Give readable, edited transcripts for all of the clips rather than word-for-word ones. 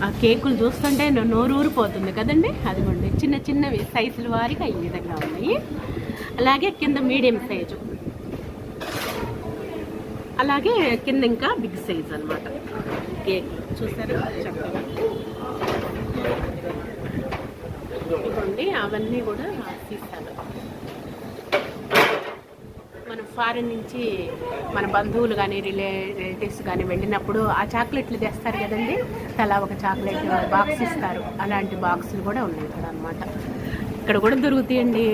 ఆ కేకులు చూస్తుంటే నోరు ఊరిపోతుంది కదండి. అదిగోండి చిన్న చిన్నవి సైజుల వారిగా ఈ విధంగా ఉన్నాయి. అలాగే కింద మీడియం సైజు, అలాగే కింద ఇంకా బిగ్ సైజ్ అనమాట కేక్. చూసారా చక్కగా. ఇదిగోండి అవన్నీ కూడా తీస్తారు. మనం ఫారిన్ నుంచి మన బంధువులు కానీ రిలేటివ్స్ కానీ వెళ్ళినప్పుడు ఆ చాక్లెట్లు తెస్తారు కదండి, తలా ఒక చాక్లెట్ బాక్స్ ఇస్తారు. అలాంటి బాక్సులు కూడా ఉన్నాయి ఇక్కడ అనమాట. ఇక్కడ కూడా దొరుకుతాయండి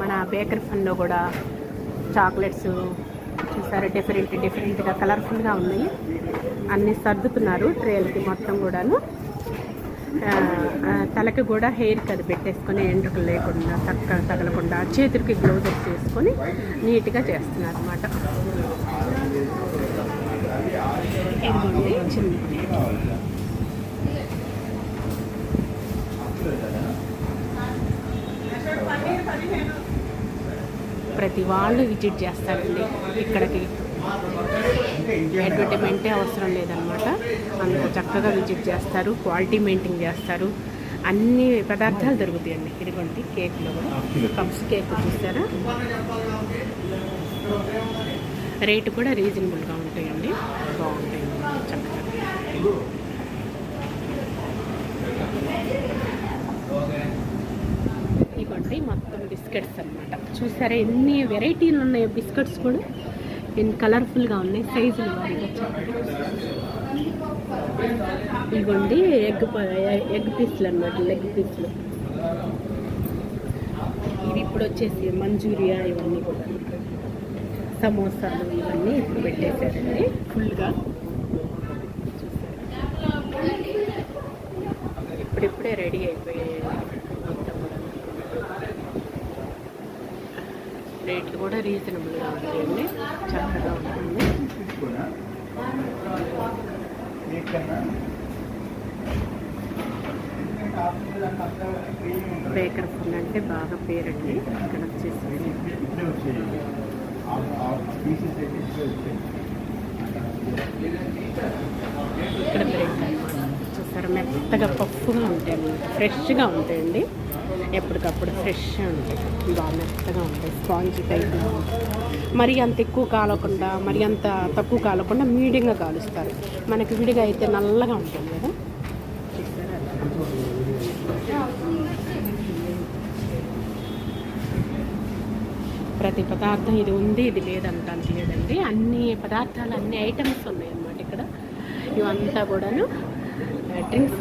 మన బేకరీ ఫన్లో కూడా చాక్లెట్స్. చూసారా డిఫరెంట్గా కలర్ఫుల్గా ఉన్నాయి. అన్నీ సర్దుతున్నారు ట్రేలకి మొత్తం కూడాను. తలకి కూడా హెయిర్కి అది పెట్టేసుకొని ఎండ్రుకలు లేకుండా తగలకుండా చేతులకి గ్లౌజెస్ వేసుకొని నీట్గా చేస్తున్నారు అనమాట. ఇదిగోండి ప్రతి వాళ్ళు విజిట్ చేస్తారండి ఇక్కడికి. అడ్వర్టైజ్మెంటే అవసరం లేదనమాట. అంత చక్కగా విజిట్ చేస్తారు, క్వాలిటీ మెయింటైన్ చేస్తారు. అన్ని పదార్థాలు దొరుకుతాయండి. ఇదిగోండి కేక్లో కూడా కప్స్ కేక్ చూస్తారా, రేటు కూడా రీజనబుల్గా ఉంటాయండి, బాగుంటాయి చక్కగా. ఇదిగోండి మొత్తం బిస్కెట్స్ అనమాట. చూసారా ఎన్ని వెరైటీలు ఉన్నాయి బిస్కెట్స్ కూడా, ఎన్ని కలర్ఫుల్గా ఉన్నాయి సైజులు వారిగా చక్కగా. ఇదిగోండి ఎగ్ పీస్లు అనమాట, లెగ్ పీస్లు. ఇవి ఇప్పుడు వచ్చేసి మంచూరియా, ఇవన్నీ కూడా సమోసాలు ఇవన్నీ ఇప్పుడు పెట్టేశారండి ఫుల్గా. ఇప్పుడిప్పుడే రెడీ అయిపోయాయి మొత్తం కూడా. రేట్లు కూడా రీజనబుల్గా ఉంటాయండి, చక్కగా ఉంటుంది. బేకర్ ఫుడ్ అంటే బాగా పేరండి ఇక్కడ వచ్చేసి. ఇక్కడ బ్రెడ్ అనమాట. చూసారా మెత్తగా పప్పుగా ఉంటాయండి, ఫ్రెష్గా ఉంటాయండి, ఎప్పటికప్పుడు ఫ్రెష్ ఉంటాయి, బాగా మెత్తగా ఉంటాయి, స్పాంజీ టైప్గా. మరి అంత ఎక్కువ కాలకుండా మరి అంత తక్కువ కాలకుండా మీడియంగా కాలుస్తారు. మనకి విడిగా అయితే నల్లగా ఉంటుంది కదా. ప్రతి పదార్థం ఇది ఉంది ఇది లేదంటాను లేదండి, అన్ని పదార్థాలు అన్ని ఐటమ్స్ ఉన్నాయి అన్నమాట ఇక్కడ. ఇవంతా కూడాను డ్రింక్స్